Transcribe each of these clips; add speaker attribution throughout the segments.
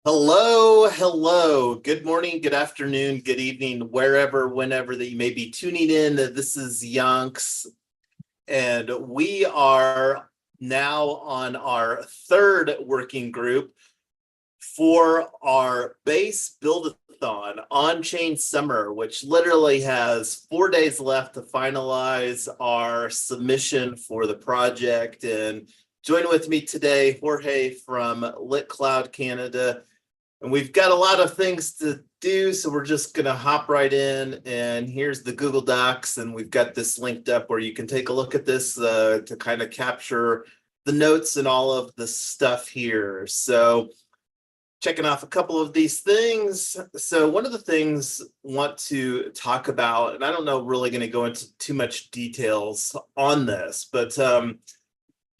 Speaker 1: Hello, hello. Good morning, good afternoon, good evening, wherever, whenever that you may be tuning in. This is Yonks, and we are now on our third working group for our Base Buildathon on-chain summer, which literally has 4 days left to finalize our submission for the project. And join with me today, Jorge from Lit Cloud Canada. And we've got a lot of things to do, so we're just going to hop right in. And here's the Google Docs, and we've got this linked up where you can take a look at this to kind of capture the notes and all of the stuff here. So checking off a couple of these things. So one of the things I want to talk about, and I don't know really going to go into too much details on this, but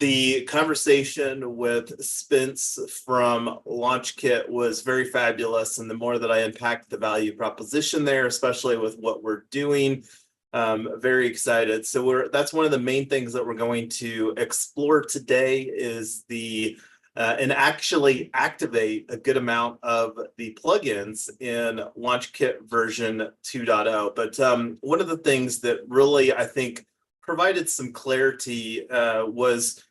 Speaker 1: the conversation with Spence from LaunchKit was very fabulous. And the more that I unpacked the value proposition there, especially with what we're doing, very excited. So that's one of the main things that we're going to explore today is and actually activate a good amount of the plugins in LaunchKit version 2.0. But one of the things that really, I think, provided some clarity was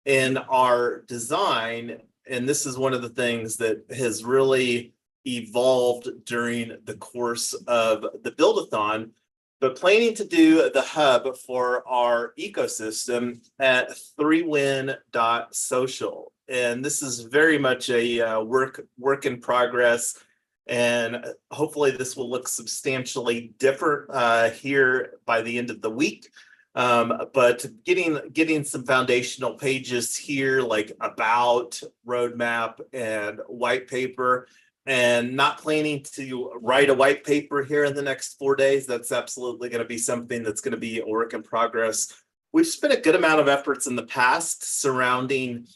Speaker 1: in our design, and this is one of the things that has really evolved during the course of the Buildathon, but planning to do the hub for our ecosystem at 3win.social. And this is very much a work in progress, and hopefully this will look substantially different here by the end of the week. But getting some foundational pages here, like about, roadmap, and white paper, and not planning to write a white paper here in the next 4 days. That's absolutely going to be something that's going to be a work in progress. We've spent a good amount of efforts in the past surrounding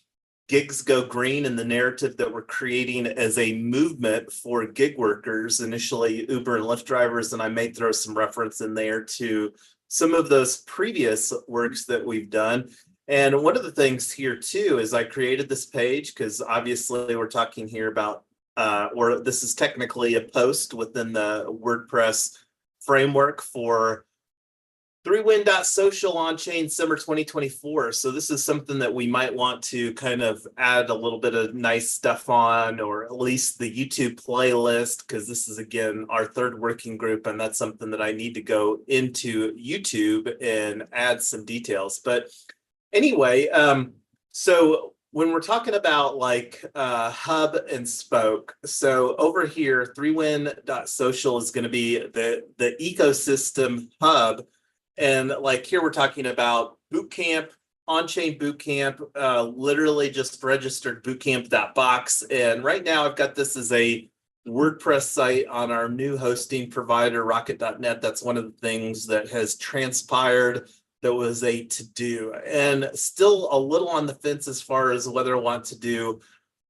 Speaker 1: Gigs Go Green and the narrative that we're creating as a movement for gig workers, initially Uber and Lyft drivers, and I may throw some reference in there to some of those previous works that we've done. And one of the things here too is I created this page because obviously we're talking here about, or this is technically a post within the WordPress framework for 3win.social on-chain summer 2024. So this is something that we might want to kind of add a little bit of nice stuff on, or at least the YouTube playlist, because this is, again, our third working group, and that's something that I need to go into YouTube and add some details. But anyway, so when we're talking about like hub and spoke, so over here, 3win.social is going to be the ecosystem hub. And like here, we're talking about bootcamp, on-chain bootcamp, literally just registered bootcamp.box. And right now I've got this as a WordPress site on our new hosting provider, rocket.net. That's one of the things that has transpired that was a to-do, and still a little on the fence as far as whether I want to do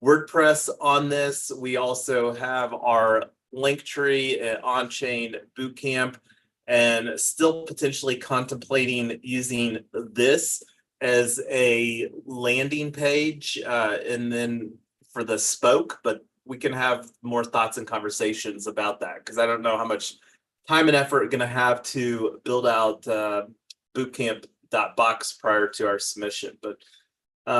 Speaker 1: WordPress on this. We also have our Linktree at On-Chain Bootcamp, and still potentially contemplating using this as a landing page and then for the spoke, but we can have more thoughts and conversations about that because I don't know how much time and effort we're going to have to build out bootcamp.box prior to our submission. But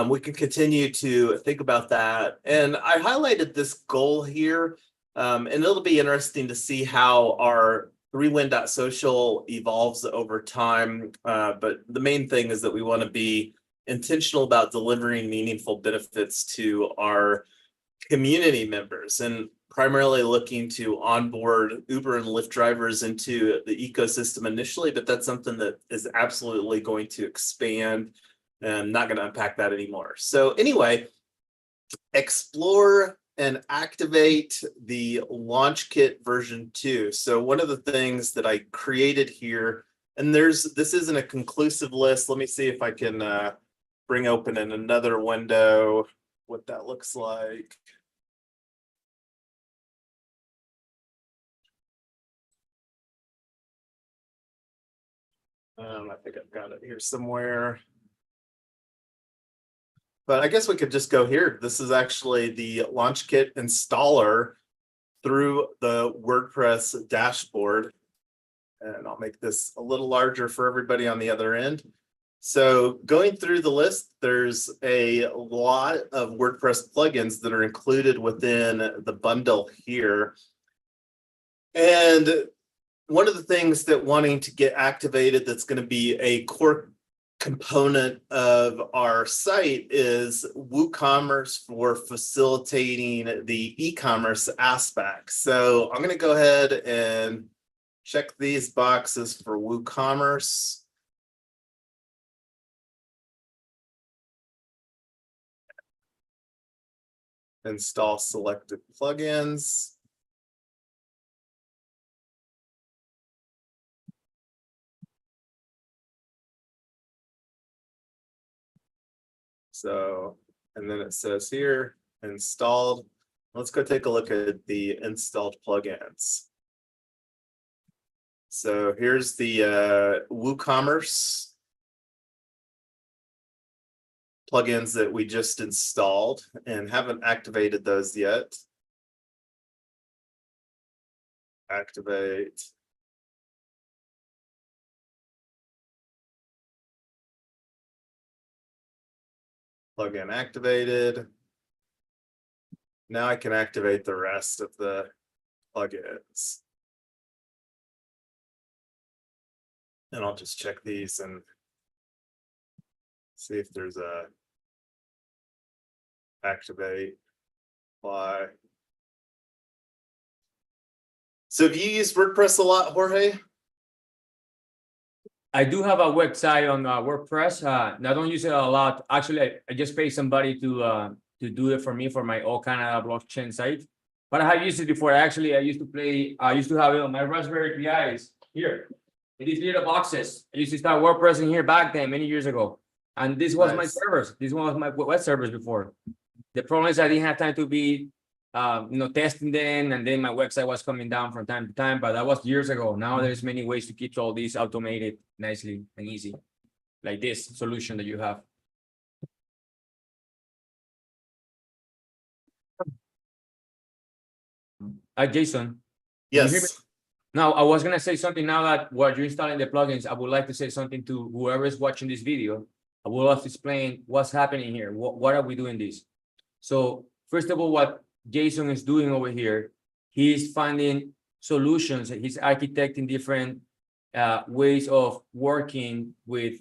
Speaker 1: we can continue to think about that. And I highlighted this goal here, and it'll be interesting to see how our 3win.social evolves over time, but the main thing is that we want to be intentional about delivering meaningful benefits to our community members, and primarily looking to onboard Uber and Lyft drivers into the ecosystem initially, but that's something that is absolutely going to expand, and I'm not going to unpack that anymore. So anyway, explore and activate the LaunchKit version 2. So one of the things that I created here, and this isn't a conclusive list. Let me see if I can bring open in another window what that looks like. I think I've got it here somewhere. But I guess we could just go here. This is actually the launch kit installer through the WordPress dashboard. And I'll make this a little larger for everybody on the other end. So going through the list, there's a lot of WordPress plugins that are included within the bundle here. And one of the things that wanting to get activated that's going to be a core component of our site is WooCommerce for facilitating the e-commerce aspect. So I'm going to go ahead and check these boxes for WooCommerce. Install selected plugins. So, and then it says here, installed. Let's go take a look at the installed plugins. So here's the WooCommerce plugins that we just installed and haven't activated those yet. Activate. Plugin activated. Now I can activate the rest of the plugins. And I'll just check these and see if there's a activate, apply. So have you used WordPress a lot, Jorge?
Speaker 2: I do have a website on WordPress. I don't use it a lot. Actually, I just pay somebody to do it for me for my all kind of blockchain site. But I have used it before. Actually, I used to have it on my Raspberry Pis here. In these little boxes. I used to start WordPress in here back then, many years ago. And this was my servers. This one was my web servers before. The problem is I didn't have time to be testing them, and then my website was coming down from time to time, but that was years ago. Now there's many ways to keep all these automated nicely and easy, like this solution that you have. Jason.
Speaker 1: Yes.
Speaker 2: Now, I was gonna say something now that while you're installing the plugins, I would like to say something to whoever is watching this video. I will also explain what's happening here. What are we doing this? So first of all, what Jason is doing over here, he's finding solutions. He's architecting different ways of working with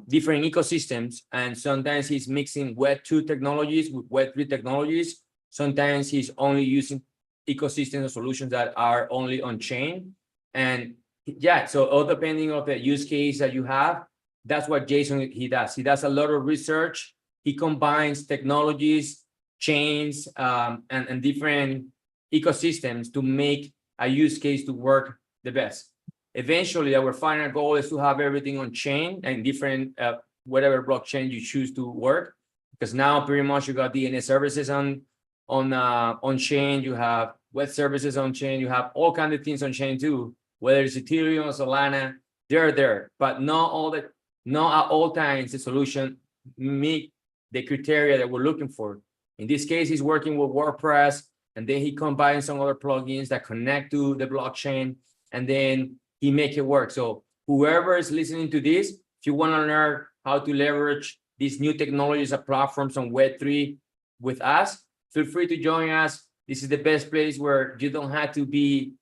Speaker 2: different ecosystems. And sometimes he's mixing Web 2 technologies with Web 3 technologies. Sometimes he's only using ecosystem solutions that are only on chain. And yeah, so all depending on the use case that you have, that's what Jason he does. He does a lot of research. He combines technologies, chains, and different ecosystems to make a use case to work the best. Eventually, our final goal is to have everything on chain and different whatever blockchain you choose to work. Because now pretty much you got DNS services on chain, you have web services on chain, you have all kinds of things on chain too, whether it's Ethereum or Solana, they're there, but not at all times the solution meet the criteria that we're looking for. In this case, he's working with WordPress, and then he combines some other plugins that connect to the blockchain, and then he make it work. So whoever is listening to this, if you want to learn how to leverage these new technologies and platforms on Web3 with us, feel free to join us. This is the best place where you don't have to be,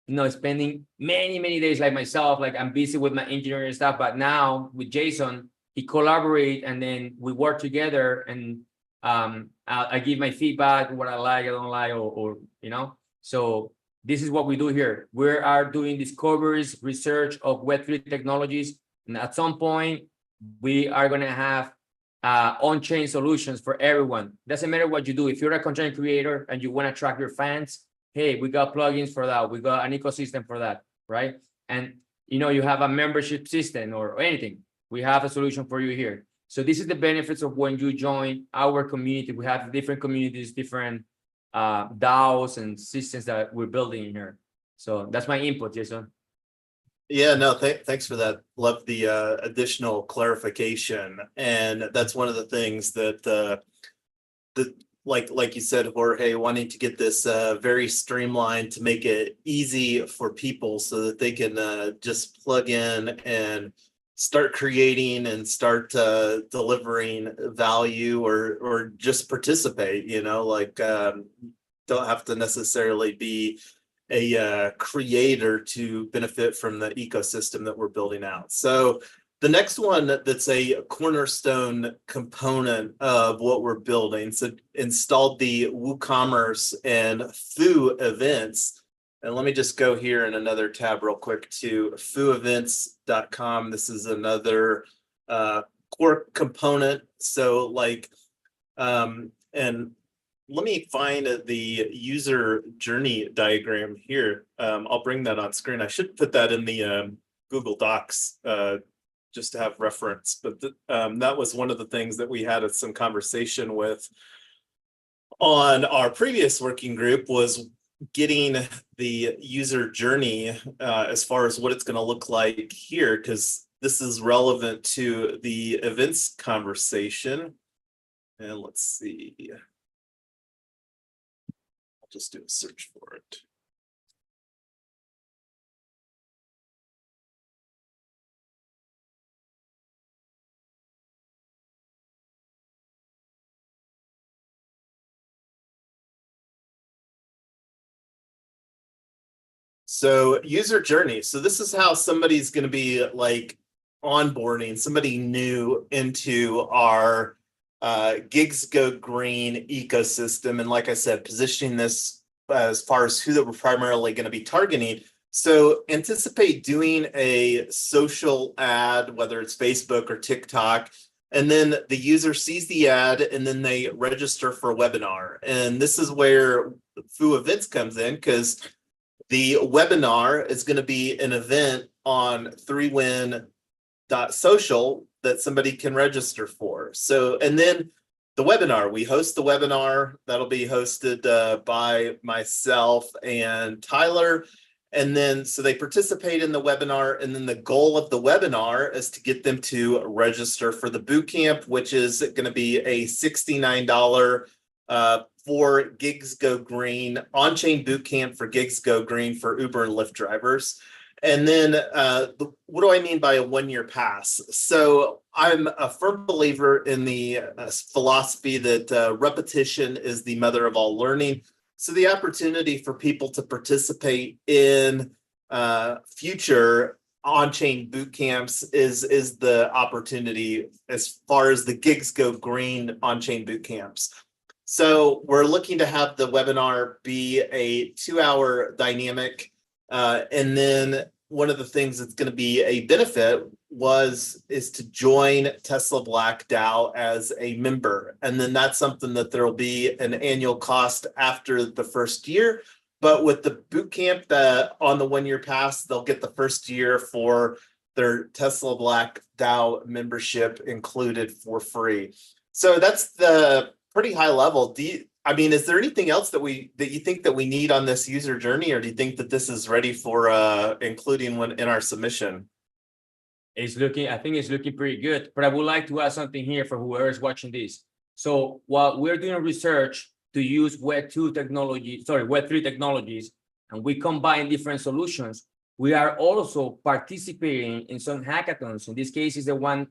Speaker 2: spending many days like myself. Like I'm busy with my engineering stuff, but now with Jason, he collaborate and then we work together. And I give my feedback, what I like, I don't like, or. So this is what we do here. We are doing discoveries, research of Web3 technologies, and at some point we are going to have on-chain solutions for everyone. Doesn't matter what you do. If you're a content creator and you want to track your fans, hey, we got plugins for that. We got an ecosystem for that, right? And you have a membership system or anything. We have a solution for you here. So this is the benefits of when you join our community. We have different communities, different DAOs and systems that we're building in here. So that's my input, Jason.
Speaker 1: Yeah, no, thanks for that. Love the additional clarification. And that's one of the things that the like you said, Jorge, wanting to get this very streamlined to make it easy for people so that they can just plug in and start creating and start delivering value or just participate, like don't have to necessarily be a creator to benefit from the ecosystem that we're building out. So the next one that's a cornerstone component of what we're building, so installed the WooCommerce and Foo events. And let me just go here in another tab real quick to fooevents.com. This is another core component. So and let me find the user journey diagram here. I'll bring that on screen. I should put that in the Google Docs just to have reference. But that was one of the things that we had some conversation with on our previous working group, was getting the user journey as far as what it's going to look like here, because this is relevant to the events conversation. And let's see. I'll just do a search for it. So user journey. So this is how somebody's going to be like onboarding somebody new into our Gigs Go Green ecosystem. And like I said, positioning this as far as who that we're primarily going to be targeting. So anticipate doing a social ad, whether it's Facebook or TikTok, and then the user sees the ad and then they register for a webinar. And this is where Foo Events comes in, because the webinar is going to be an event on 3win.social that somebody can register for. So, and then the webinar, we host the webinar that'll be hosted by myself and Tyler. And then, so they participate in the webinar, and then the goal of the webinar is to get them to register for the bootcamp, which is going to be a $69 for Gigs Go Green, on-chain bootcamp for Gigs Go Green for Uber and Lyft drivers. And then what do I mean by a one-year pass? So I'm a firm believer in the philosophy that repetition is the mother of all learning. So the opportunity for people to participate in future on-chain boot camps is the opportunity as far as the Gigs Go Green on-chain boot camps. So we're looking to have the webinar be a 2-hour dynamic. And then one of the things that's going to be a benefit is to join Tesla Black DAO as a member. And then that's something that there'll be an annual cost after the first year. But with the bootcamp on the one-year pass, they'll get the first year for their Tesla Black DAO membership included for free. So that's the pretty high level. Is there anything else that you think that we need on this user journey, or do you think that this is ready for including one in our submission?
Speaker 2: I think it's looking pretty good, but I would like to add something here for whoever is watching this. So while we're doing research to use Web3 technologies, and we combine different solutions, we are also participating in some hackathons. In this case, is the one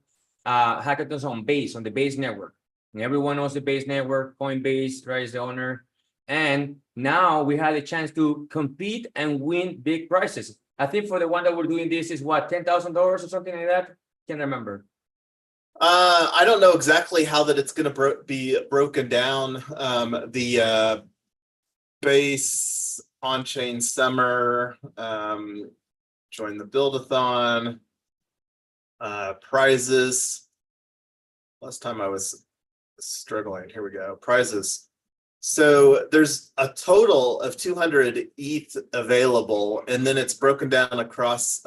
Speaker 2: hackathons on the Base network. And everyone knows the Base network, Coinbase, right, is the owner. And now we had a chance to compete and win big prizes. I think for the one that we're doing this is what, $10,000 or something like that? Can't remember.
Speaker 1: I don't know exactly how that it's going to be broken down. The Base on-chain summer, join the Buildathon, prizes. Last time I was struggling. Here we go. Prizes. So there's a total of 200 ETH available, and then it's broken down across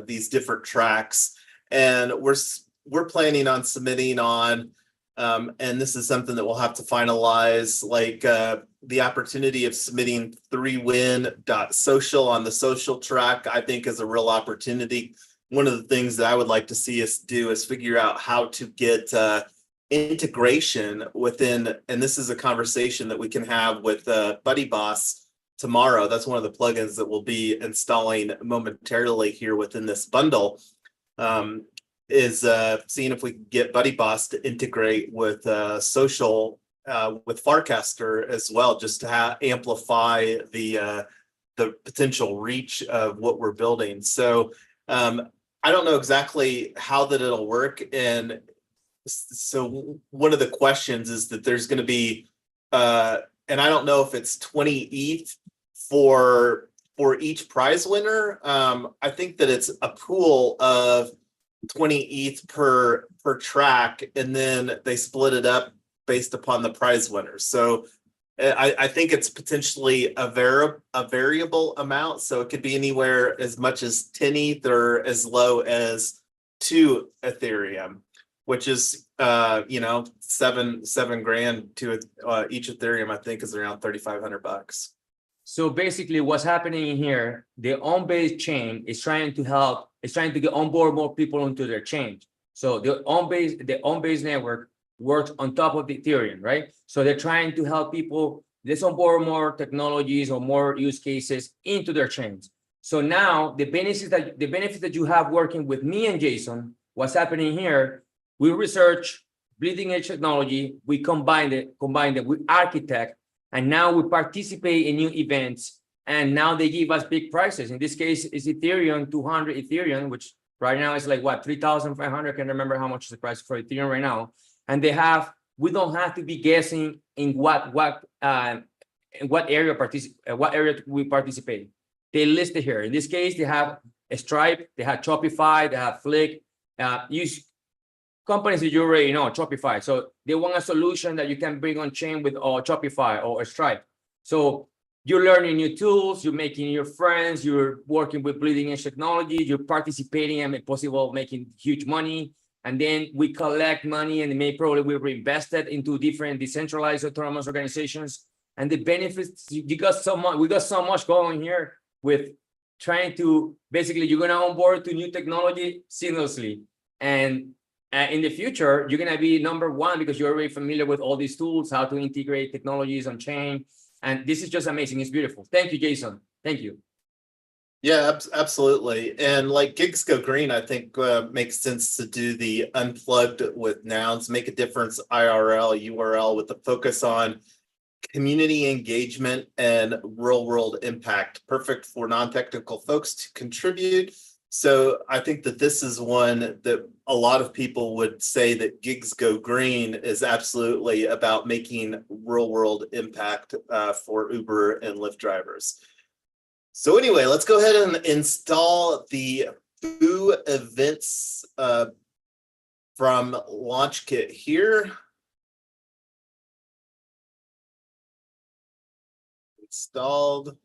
Speaker 1: these different tracks. And we're planning on submitting on And this is something that we'll have to finalize, like the opportunity of submitting 3win.social on the social track, I think is a real opportunity. One of the things that I would like to see us do is figure out how to get integration within, and this is a conversation that we can have with Buddy Boss tomorrow. That's one of the plugins that we'll be installing momentarily here within this bundle. Is seeing if we can get Buddy Boss to integrate with social with Farcaster as well, just to amplify the potential reach of what we're building. So I don't know exactly how that it'll work, and so one of the questions is that there's going to be and I don't know if it's 20 ETH for each prize winner. I think that it's a pool of 20 ETH per track, and then they split it up based upon the prize winners. So I think it's potentially a variable amount. So it could be anywhere as much as 10 ETH or as low as 2 Ethereum, which is seven grand to each Ethereum. I think is around $3,500.
Speaker 2: So basically what's happening here, the on-base chain is trying to get on board more people into their chain. So the on-base network works on top of the Ethereum, right? So they're trying to help people, let's onboard more technologies or more use cases into their chains. So now the benefits that you have working with me and Jason, what's happening here, we research bleeding edge technology, we combine it with architect, and now we participate in new events, and now they give us big prices. In this case, it's Ethereum, 200 Ethereum, which right now is like what, 3,500. I can't remember how much is the price for Ethereum right now. And we don't have to be guessing in what area we participate. They list it here. In this case, they have a Stripe, they have Shopify, they have Flick. Use companies that you already know, Shopify. So they want a solution that you can bring on chain with Shopify or a Stripe. So you're learning new tools, you're making your friends, you're working with bleeding edge technology, you're participating and if possible making huge money. And then we collect money and probably we reinvest it into different decentralized autonomous organizations. And the benefits, we got so much going here with trying to, basically you're gonna onboard to new technology seamlessly. And in the future, you're gonna be number one because you're already familiar with all these tools, how to integrate technologies on chain. And this is just amazing, it's beautiful. Thank you, Jason, thank you.
Speaker 1: Yeah, absolutely. And like Gigs Go Green, I think makes sense to do the unplugged with nouns, make a difference IRL, URL with the focus on community engagement and real world impact. Perfect for non-technical folks to contribute. So I think that this is one that a lot of people would say that Gigs Go Green is absolutely about making real world impact for Uber and Lyft drivers. So anyway, let's go ahead and install the Foo events from LaunchKit here. Installed.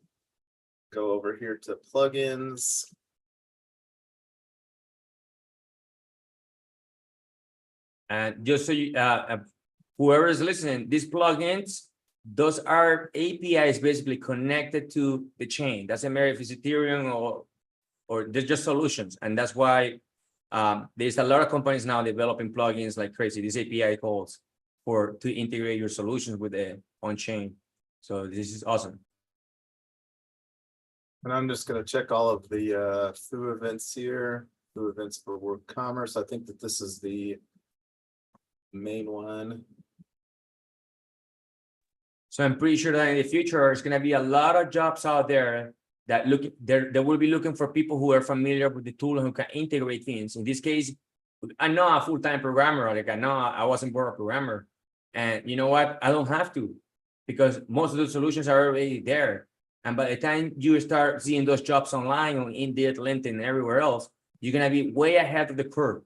Speaker 1: Go over here to plugins.
Speaker 2: And just so you, whoever is listening, these plugins, those are APIs basically connected to the chain. Doesn't matter if it's Ethereum or they're just solutions. And that's why there's a lot of companies now developing plugins like crazy. This API calls to integrate your solutions with the on-chain. So this is awesome.
Speaker 1: And I'm just going to check all of the Foo events here. Foo events for WorldCommerce. I think that this is the main one.
Speaker 2: So I'm pretty sure that in the future, there's going to be a lot of jobs out there that they will be looking for people who are familiar with the tool and who can integrate things. In this case, I'm not a full-time programmer. Like I wasn't born a programmer. And you know what? I don't have to, because most of the solutions are already there. And by the time you start seeing those jobs online on Indeed, LinkedIn, and everywhere else, you're going to be way ahead of the curve.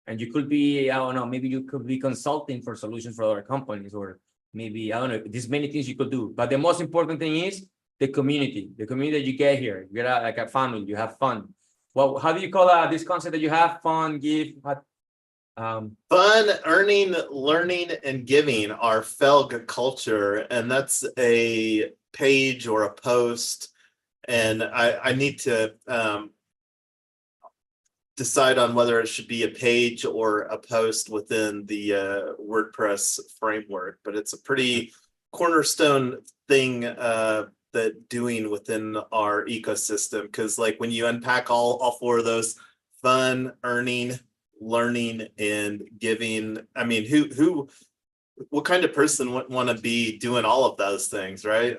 Speaker 2: And you could be, I don't know, maybe you could be consulting for solutions for other companies, or maybe, I don't know, there's many things you could do. But the most important thing is the community that you get here. You get like a family, you have fun. Well, how do you call this concept that you have fun, give?
Speaker 1: Fun, earning, learning, and giving are FELG culture, and that's a page or a post. And I need to decide on whether it should be a page or a post within the WordPress framework, but it's a pretty cornerstone thing that doing within our ecosystem, because like when you unpack all four of those: fun, earning, learning, and giving, I mean, what kind of person would want to be doing all of those things, right?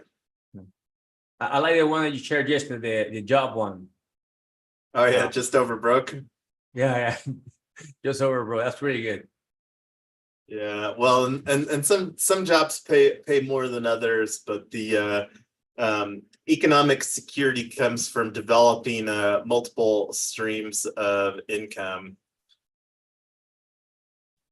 Speaker 2: I like the one that you shared yesterday, the job one.
Speaker 1: Oh yeah, just over broke.
Speaker 2: Yeah, just over broke. That's pretty good.
Speaker 1: Yeah, well, and some jobs pay more than others, but the economic security comes from developing multiple streams of income.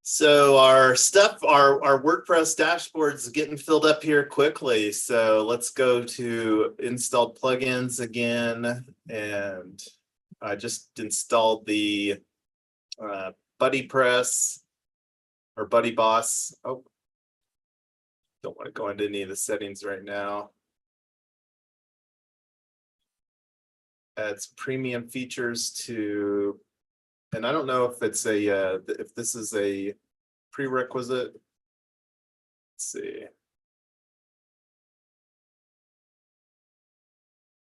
Speaker 1: So our WordPress dashboard is getting filled up here quickly. So let's go to installed plugins again, and I just installed the BuddyPress or BuddyBoss. Oh, don't want to go into any of the settings right now. Adds premium features to, and I don't know if it's a if this is a prerequisite. Let's see.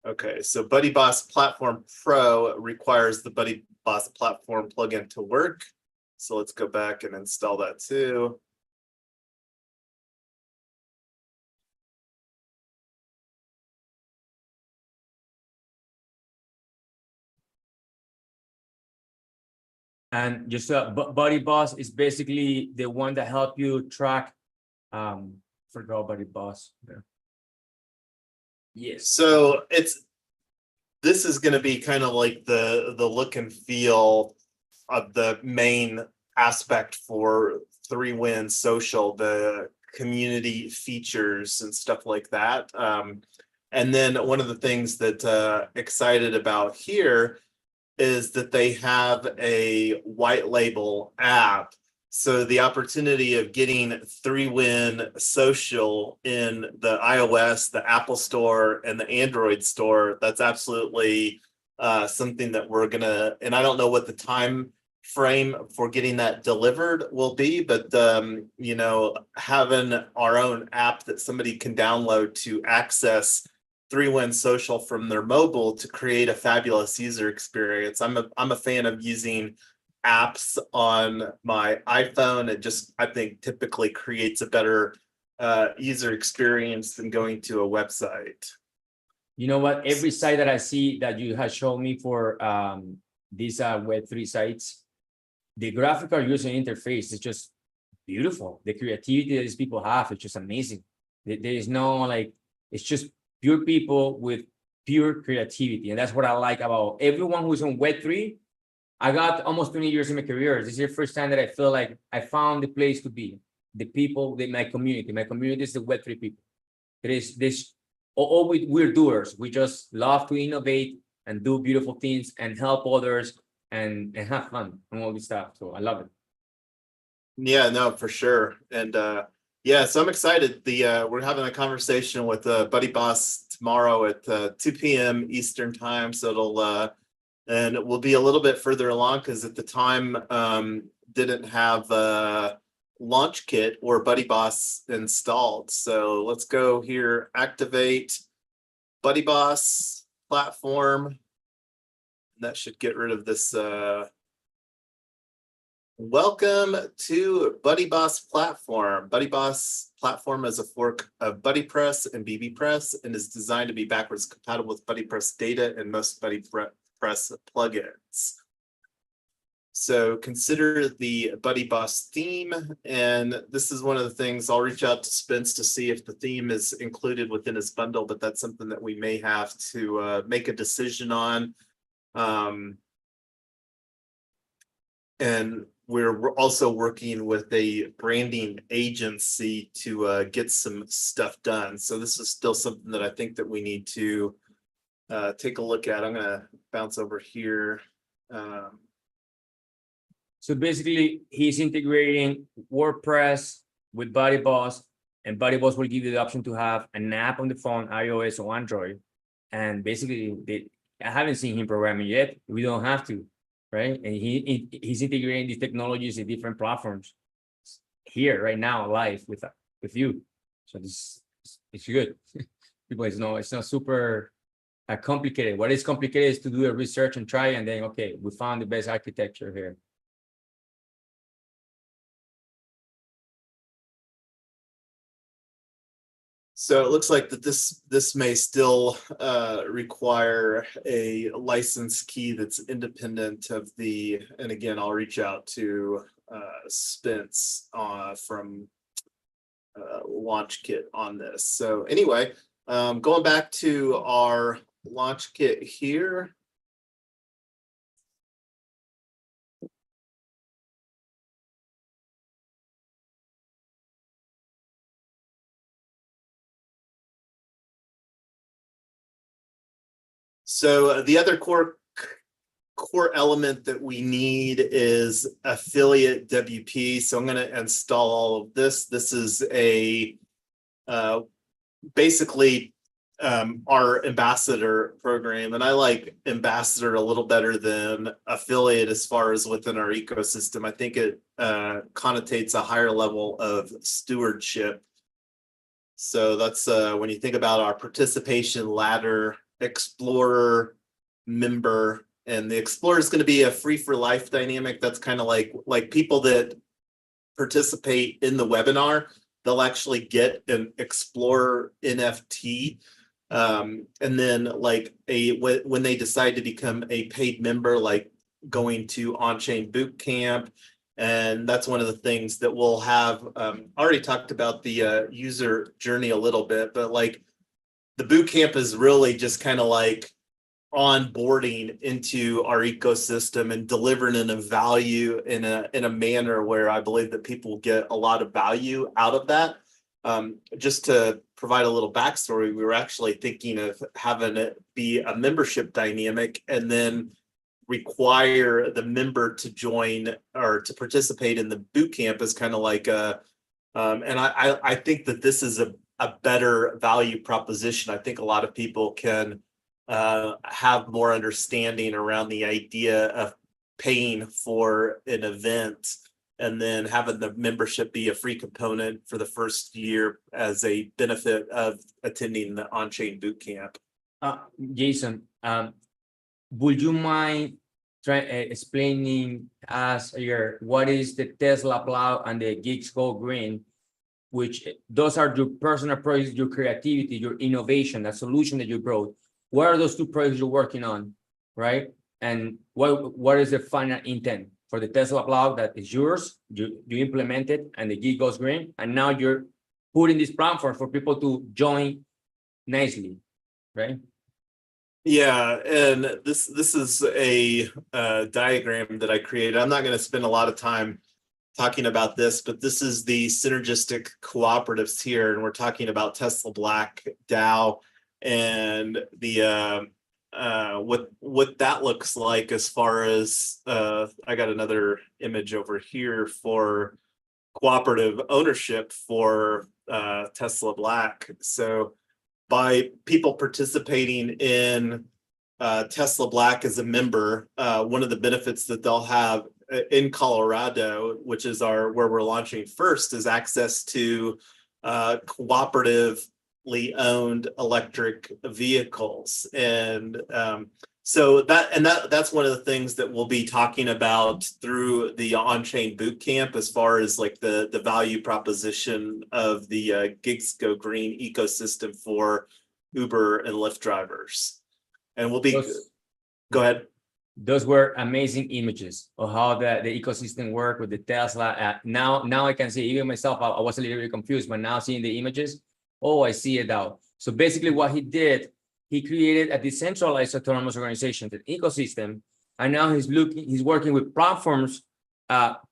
Speaker 1: Okay, so BuddyBoss Platform Pro requires the BuddyBoss Platform plugin to work. So let's go back and install that too.
Speaker 2: And just BuddyBoss is basically the one that help you track. Forgot BuddyBoss. Yeah. Yes.
Speaker 1: So this is going to be kind of like the look and feel of the main aspect for 3Win Social, the community features and stuff like that. And then one of the things that excited about here is that they have a white label app. So the opportunity of getting 3Win Social in the iOS, the Apple Store, and the Android Store, that's absolutely something that we're gonna, and I don't know what the time frame for getting that delivered will be, but you know, having our own app that somebody can download to access 3Win Social from their mobile to create a fabulous user experience. I'm a fan of using apps on my iPhone. It just, I think, typically creates a better user experience than going to a website.
Speaker 2: You know what? Every site that I see that you have shown me for these Web3 sites, the graphical user interface is just beautiful. The creativity that these people have is just amazing. There is no like, it's just pure people with pure creativity. And that's what I like about everyone who's on Web3. I got almost 20 years in my career. This is the first time that I feel like I found the place to be. The people, my community. My community is the Web3 people. There is this, we're doers. We just love to innovate and do beautiful things and help others and have fun and all this stuff. So I love it.
Speaker 1: Yeah, no, for sure. And yeah, so I'm excited. We're having a conversation with BuddyBoss tomorrow at 2 p.m. Eastern time. So it'll and it will be a little bit further along because at the time didn't have Launch Kit or BuddyBoss installed. So let's go here, activate BuddyBoss platform. That should get rid of this. Welcome to BuddyBoss platform. BuddyBoss platform is a fork of BuddyPress and BBPress and is designed to be backwards compatible with BuddyPress data and most BuddyPress plugins. So consider the BuddyBoss theme, and this is one of the things I'll reach out to Spence to see if the theme is included within his bundle, but that's something that we may have to make a decision on. And we're also working with a branding agency to get some stuff done. So this is still something that I think that we need to take a look at. I'm going to bounce over here.
Speaker 2: So basically, he's integrating WordPress with BuddyBoss, and BuddyBoss will give you the option to have an app on the phone, iOS or Android. And basically, I haven't seen him programming yet. We don't have to, right? And he's integrating these technologies in different platforms here right now, live with you. So this it's good. People, it's not super complicated. What is complicated is to do a research and try, and then okay, we found the best architecture here.
Speaker 1: So it looks like that this may still require a license key that's independent of the, and again, I'll reach out to Spence from Launch Kit on this. So anyway, going back to our Launch Kit here. So the other core element that we need is affiliate WP. So I'm going to install all of this. This is a basically our ambassador program, and I like ambassador a little better than affiliate as far as within our ecosystem. I think it connotates a higher level of stewardship. So that's when you think about our participation ladder, explorer, member, and the explorer is going to be a free for life dynamic. That's kind of like people that participate in the webinar, they'll actually get an explorer NFT. And then like when they decide to become a paid member, like going to Onchain Bootcamp. And that's one of the things that we'll have already talked about the user journey a little bit, but like the bootcamp is really just kind of like onboarding into our ecosystem and delivering in a value in a manner where I believe that people get a lot of value out of that. Just to provide a little backstory, we were actually thinking of having it be a membership dynamic and then require the member to join or to participate in the bootcamp as kind of like a, and I think that this is a better value proposition. I think a lot of people can have more understanding around the idea of paying for an event and then having the membership be a free component for the first year as a benefit of attending the on-chain bootcamp.
Speaker 2: Jason, would you mind explaining us here what is the Tesla Cloud and the Geeks Go Green, which those are your personal projects, your creativity, your innovation, that solution that you brought. What are those two projects you're working on, right? And what is the final intent for the Tesla Cloud that is yours? You implement it, and the Geek Goes Green, and now you're putting this platform for people to join nicely, right?
Speaker 1: Yeah, and this is a diagram that I created. I'm not going to spend a lot of time talking about this, but this is the synergistic cooperatives here, and we're talking about Tesla Black DAO and the what that looks like as far as I got another image over here for cooperative ownership for Tesla Black. So by people participating in Tesla Black as a member, one of the benefits that they'll have in Colorado, which is where we're launching first, is access to cooperatively owned electric vehicles. And so that's one of the things that we'll be talking about through the on-chain bootcamp as far as like the value proposition of the Gigs Go Green ecosystem for Uber and Lyft drivers. And we'll be go ahead.
Speaker 2: Those were amazing images of how the ecosystem worked with the Tesla. Now I can see, even myself, I was a little bit confused, but now seeing the images, oh, I see it now. So basically what he did, he created a decentralized autonomous organization, the ecosystem, and now he's working with platforms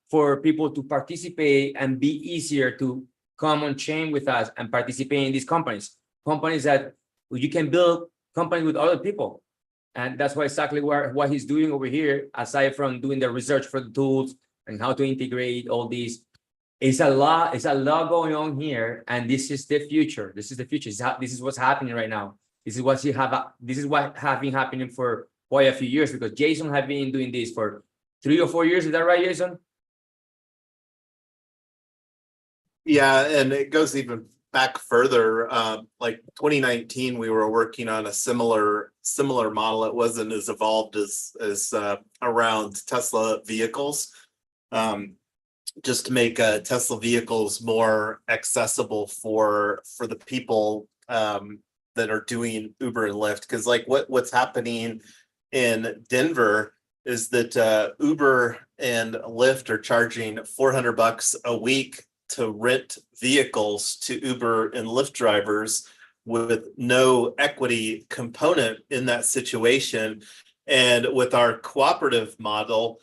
Speaker 2: for people to participate and be easier to come on chain with us and participate in these companies that you can build companies with other people. And that's exactly what he's doing over here, aside from doing the research for the tools and how to integrate all these. It's a lot going on here, and this is the future. This is the future. This is what's happening right now. This is what have been happening for quite a few years, because Jason have been doing this for 3 or 4 years. Is that right, Jason?
Speaker 1: Yeah, and it goes even back further. Like 2019, we were working on a similar model. It wasn't as evolved as around Tesla vehicles, just to make Tesla vehicles more accessible for the people that are doing Uber and Lyft. Because like what's happening in Denver is that Uber and Lyft are charging $400 a week to rent vehicles to Uber and Lyft drivers with no equity component in that situation. And with our cooperative model,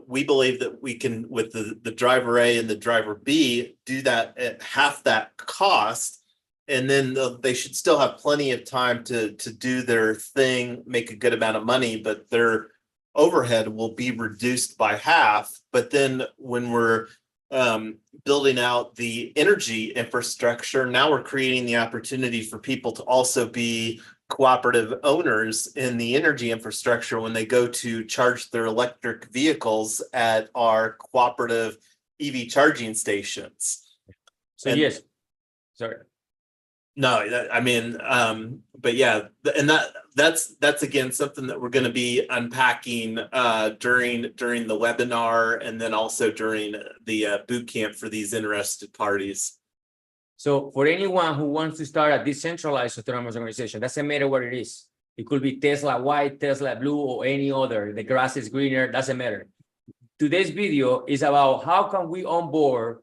Speaker 1: we believe that we can, with the driver A and the driver B, do that at half that cost. And then they should still have plenty of time to do their thing, make a good amount of money, but their overhead will be reduced by half. But then when we're building out the energy infrastructure, now we're creating the opportunity for people to also be cooperative owners in the energy infrastructure when they go to charge their electric vehicles at our cooperative EV charging stations.
Speaker 2: So yes, sorry.
Speaker 1: No, I mean, but yeah, and that's again something that we're going to be unpacking during the webinar, and then also during the boot camp for these interested parties.
Speaker 2: So for anyone who wants to start a decentralized autonomous organization, doesn't matter what it is. It could be Tesla white, Tesla blue, or any other. The grass is greener, doesn't matter. Today's video is about how can we onboard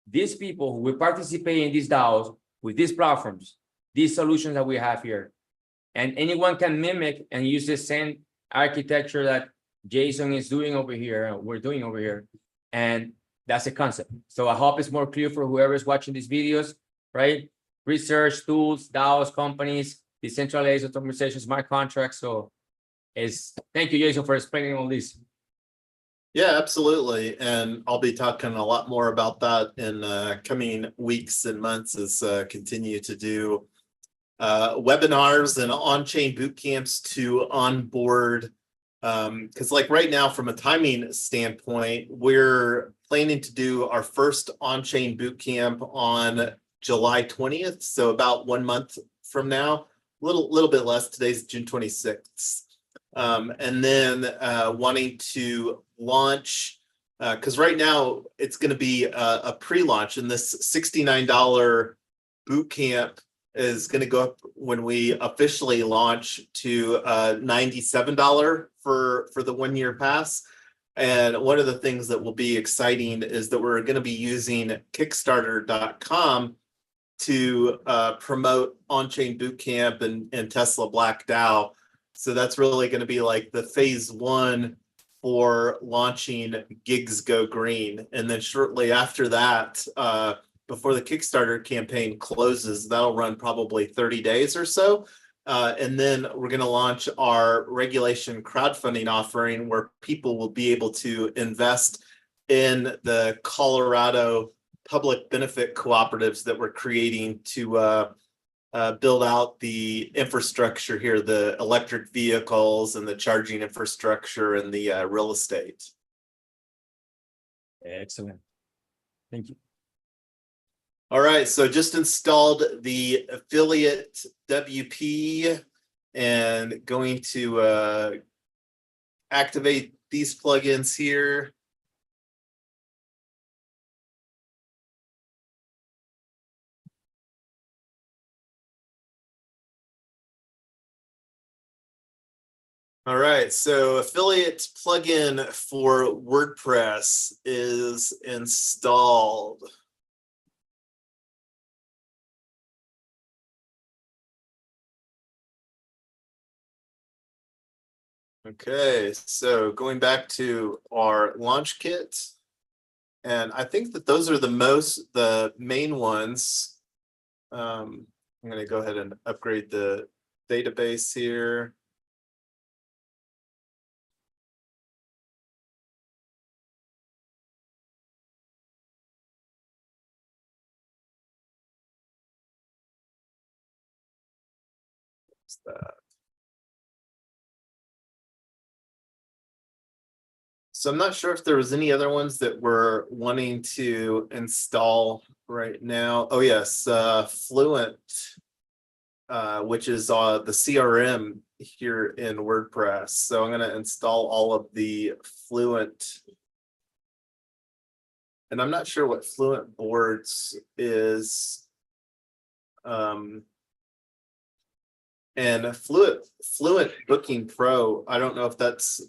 Speaker 2: these people who will participate in these DAOs with these platforms, these solutions that we have here. And anyone can mimic and use the same architecture that Jason is doing over here, we're doing over here. And that's the concept. So I hope it's more clear for whoever is watching these videos, right? Research, tools, DAOs, companies, decentralized automation, smart contracts. So thank you, Jason, for explaining all this.
Speaker 1: Yeah, absolutely. And I'll be talking a lot more about that in coming weeks and months as continue to do webinars and on-chain boot camps to onboard. Because like right now, from a timing standpoint, we're planning to do our first on-chain boot camp on July 20th. So about 1 month from now, a little bit less. Today's June 26th. And then wanting to launch, because right now it's going to be a pre-launch, and this $69 boot camp is going to go up when we officially launch to $97 for the 1-year pass. And one of the things that will be exciting is that we're going to be using Kickstarter.com to promote on-chain bootcamp and Tesla Black DAO. So that's really going to be like the phase 1 for launching Gigs Go Green. And then shortly after that, before the Kickstarter campaign closes, that'll run probably 30 days or so. And then we're going to launch our regulation crowdfunding offering, where people will be able to invest in the Colorado public benefit cooperatives that we're creating to build out the infrastructure here, the electric vehicles and the charging infrastructure and the real estate.
Speaker 2: Excellent. Thank you.
Speaker 1: All right, so just installed the affiliate WP and going to activate these plugins here. All right, so affiliate plugin for WordPress is installed. Okay, so going back to our launch kit, and I think that those are the main ones. I'm going to go ahead and upgrade the database here. What's that? So I'm not sure if there was any other ones that we're wanting to install right now. Oh yes, Fluent, which is the CRM here in WordPress. So I'm going to install all of the Fluent. And I'm not sure what Fluent Boards is. And Fluent Booking Pro, I don't know if that's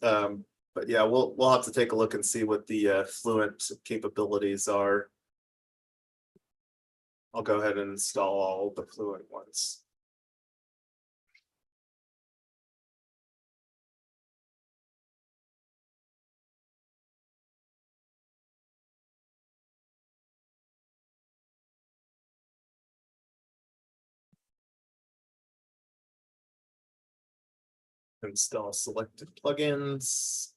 Speaker 1: but yeah, we'll have to take a look and see what the Fluent capabilities are. I'll go ahead and install all the Fluent ones. Install selected plugins.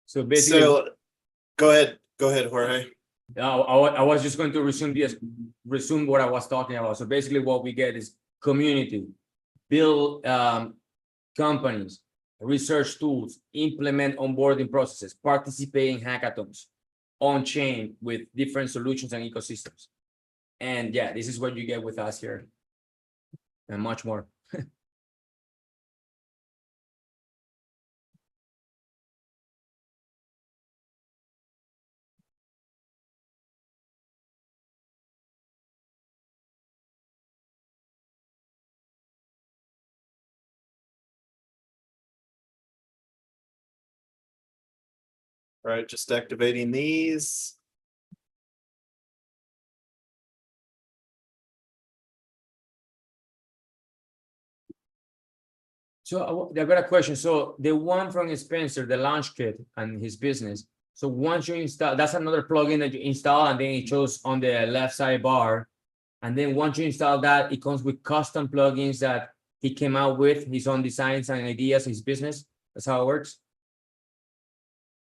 Speaker 2: So basically,
Speaker 1: So go ahead, Jorge.
Speaker 2: I was just going to resume what I was talking about. So basically what we get is community, build companies, research tools, implement onboarding processes, participate in hackathons, on-chain with different solutions and ecosystems. And yeah, this is what you get with us here and much more.
Speaker 1: All right, just activating these.
Speaker 2: So I've got a question. So the one from Spencer, the launch kit and his business. So once you install, that's another plugin that you install, and then it shows on the left side bar. And then once you install that, it comes with custom plugins that he came out with, his own designs and ideas, his business. That's how it works.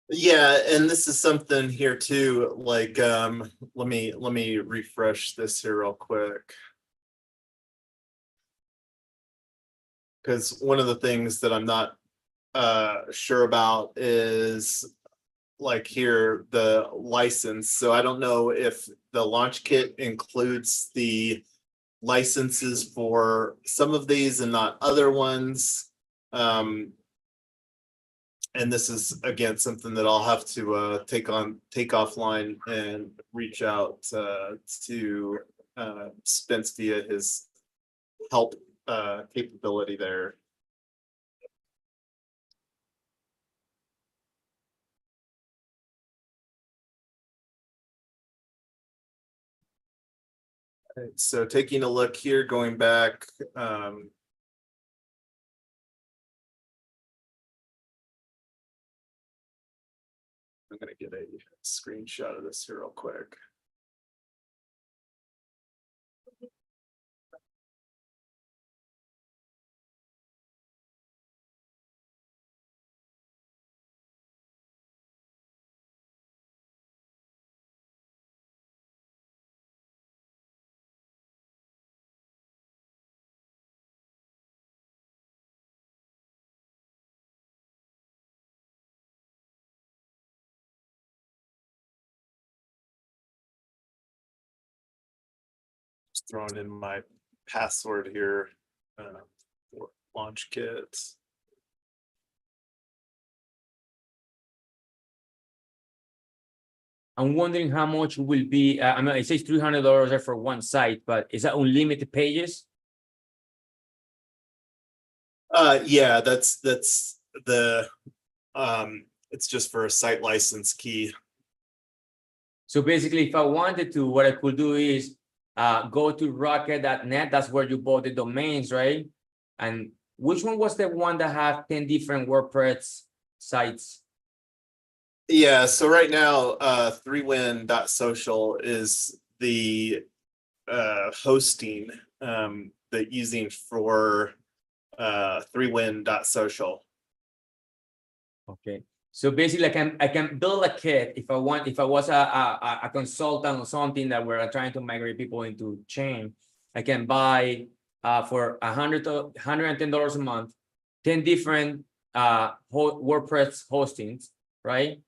Speaker 1: Yeah, and this is something here too, like let me refresh this here real quick. Because one of the things that I'm not sure about is like here the license. So I don't know if the launch kit includes the licenses for some of these and not other ones. And this is again something that I'll have to take offline and reach out to Spence via his help capability there. So taking a look here, going back, I'm going to get a screenshot of this here real quick. Just throwing in my password here for launch kits.
Speaker 2: I'm wondering how much will be, I mean, it says $300 there for one site, but is that unlimited pages?
Speaker 1: Yeah, that's the it's just for a site license key.
Speaker 2: So basically, if I wanted to, what I could do is go to rocket.net. That's where you bought the domains, right? And which one was the one that had 10 different WordPress sites?
Speaker 1: Yeah, so right now, 3win.social is the hosting that using for 3win.social.
Speaker 2: Okay. So basically, I can build a kit if I want. If I was a consultant or something that we're trying to migrate people into chain, I can buy for $110 a month, 10 different WordPress hostings, right?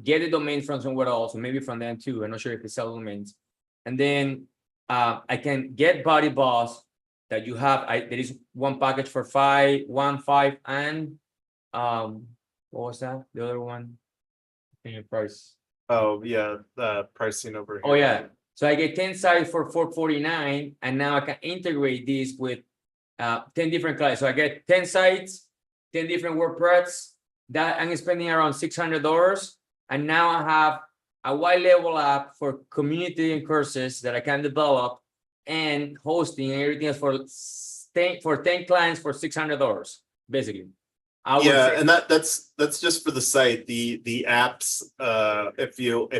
Speaker 2: Get a domain from somewhere else, or maybe from them too. I'm not sure if they sell domains, and then I can get Body Boss that you have. There is one package for 5, 1, 5, and what was that? The other one? In your price.
Speaker 1: Oh yeah, the pricing over here.
Speaker 2: Oh yeah. So I get 10 sites for $449, and now I can integrate these with 10 different clients. So I get 10 sites, 10 different WordPress that I'm spending around $600, and now I have a white label app for community and courses that I can develop, and hosting and everything else for 10 clients for $600, basically.
Speaker 1: Yeah, and that's just for the site. The apps, if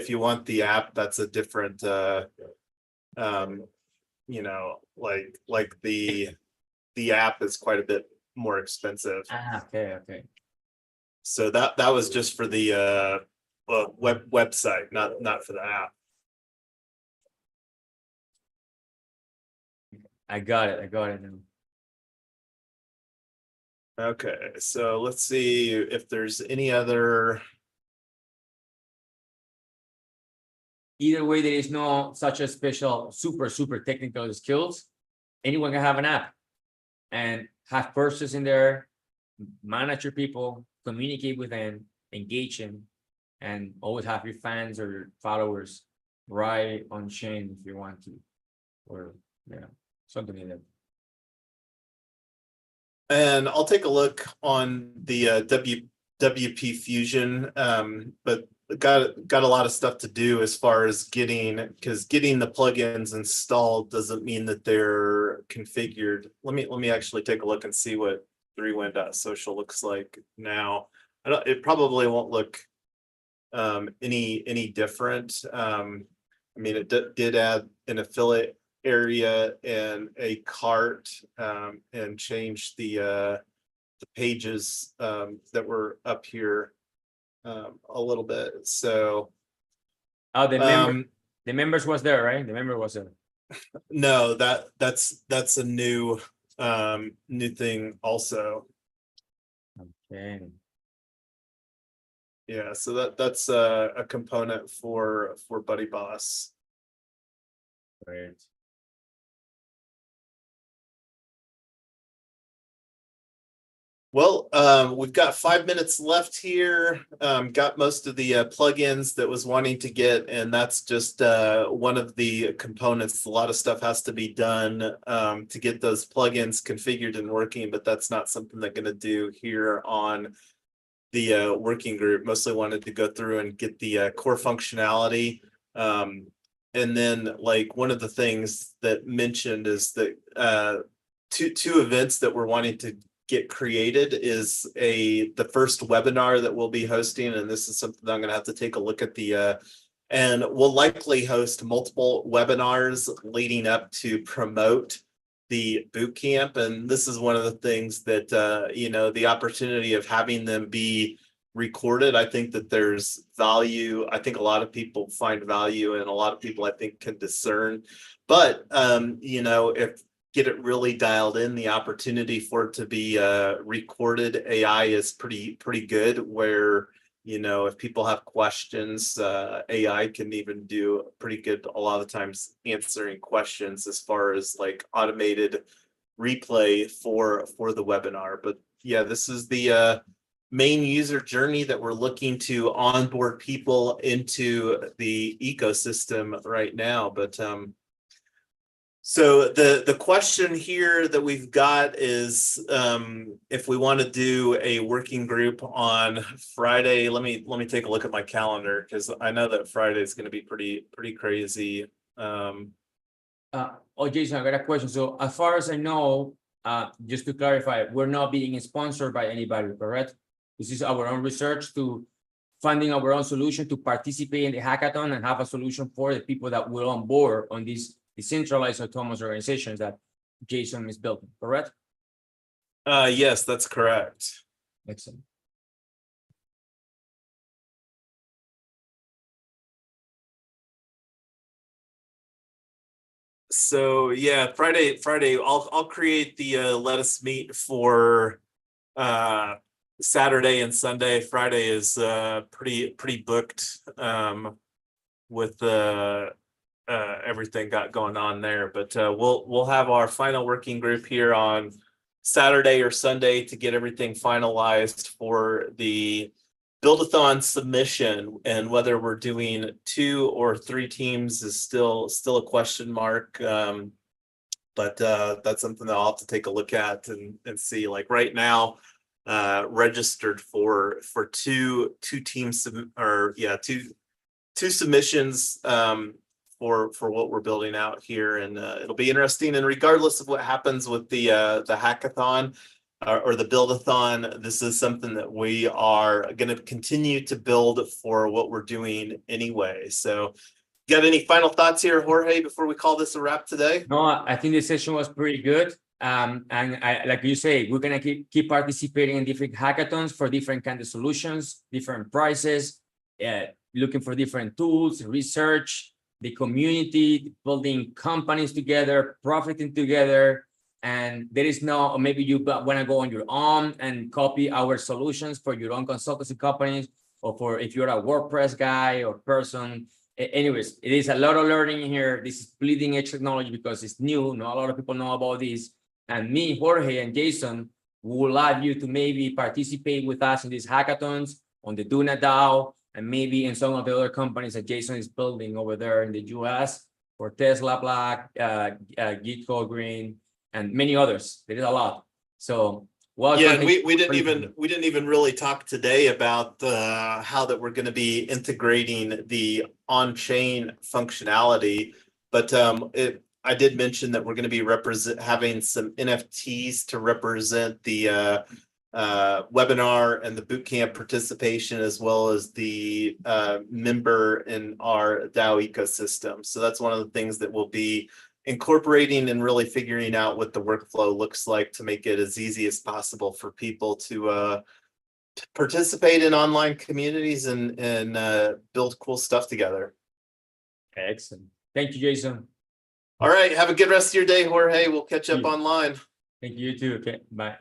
Speaker 1: you want the app, that's a different you know, like the app is quite a bit more expensive.
Speaker 2: Okay.
Speaker 1: So that was just for the website, not for the app.
Speaker 2: I got it now.
Speaker 1: Okay, so let's see if there's any other.
Speaker 2: Either way, there is no such a special super technical skills. Anyone can have an app and have courses in there, manage your people, communicate with them, engage them, and always have your fans or your followers right on chain if you want to, or something like that.
Speaker 1: And I'll take a look on the WP Fusion, but got a lot of stuff to do as far as getting the plugins installed doesn't mean that they're configured. Let me actually take a look and see what 3win.social looks like now. It probably won't look any different. I mean, it did add an affiliate area and a cart, and change the pages that were up here a little bit. So
Speaker 2: the members was there, right? The member was there.
Speaker 1: No, that's a new thing also.
Speaker 2: Okay.
Speaker 1: Yeah, so that's a component for Buddy Boss.
Speaker 2: Great.
Speaker 1: Well, we've got 5 minutes left here. Got most of the plugins that was wanting to get, and that's just one of the components. A lot of stuff has to be done to get those plugins configured and working, but that's not something they're going to do here on the working group. Mostly wanted to go through and get the core functionality. And then, like, one of the things that mentioned is that two events that we're wanting to get created is the first webinar that we'll be hosting, and this is something that I'm going to have to take a look at and we'll likely host multiple webinars leading up to promote the boot camp. And this is one of the things that the opportunity of having them be recorded, I think that there's value. I think a lot of people find value, and a lot of people I think can discern, but if get it really dialed in, the opportunity for it to be recorded AI is pretty good, where if people have questions, AI can even do pretty good a lot of times answering questions as far as like automated replay for the webinar. But yeah, this is the main user journey that we're looking to onboard people into the ecosystem right now. But so the question here that we've got is if we want to do a working group on Friday. Let me take a look at my calendar, because I know that Friday is going to be pretty crazy.
Speaker 2: Jason, I got a question. So as far as I know, just to clarify, we're not being sponsored by anybody, correct? This is our own research to finding our own solution to participate in the hackathon and have a solution for the people that will on board on these decentralized autonomous organizations that Jason is building, correct?
Speaker 1: Yes, that's correct.
Speaker 2: Excellent.
Speaker 1: So yeah, Friday, I'll create the let us meet for Saturday and Sunday. Friday is pretty booked with everything got going on there, but we'll have our final working group here on Saturday or Sunday to get everything finalized for the Buildathon submission, and whether we're doing 2 or 3 teams is still a question mark. But that's something that I'll have to take a look at and see. Like right now, registered for two teams, or yeah, two submissions for what we're building out here, and it'll be interesting. And regardless of what happens with the hackathon or the Buildathon, this is something that we are going to continue to build for what we're doing anyway. So, got any final thoughts here, Jorge, before we call this a wrap today?
Speaker 2: No, I think the session was pretty good. And like you say, we're gonna keep participating in different hackathons for different kind of solutions, different prices, looking for different tools, research, the community, building companies together, profiting together. And there is no, maybe you want to go on your own and copy our solutions for your own consultancy companies, or for if you're a WordPress guy or person. Anyways, it is a lot of learning here. This is bleeding edge technology because it's new. Not a lot of people know about this. And me, Jorge, and Jason would like you to maybe participate with us in these hackathons on the Duna DAO, and maybe in some of the other companies that Jason is building over there in the US for Tesla Black, Gitco Green, and many others. There is a lot. So
Speaker 1: yeah, and we didn't even really talk today about how that we're going to be integrating the on-chain functionality, but I did mention that we're going to be having some NFTs to represent the webinar and the bootcamp participation, as well as the member in our DAO ecosystem. So that's one of the things that we'll be incorporating and really figuring out what the workflow looks like to make it as easy as possible for people to participate in online communities and build cool stuff together.
Speaker 2: Excellent. Thank you, Jason.
Speaker 1: All right. Have a good rest of your day, Jorge. We'll catch up online.
Speaker 2: Thank you too. Okay. Bye.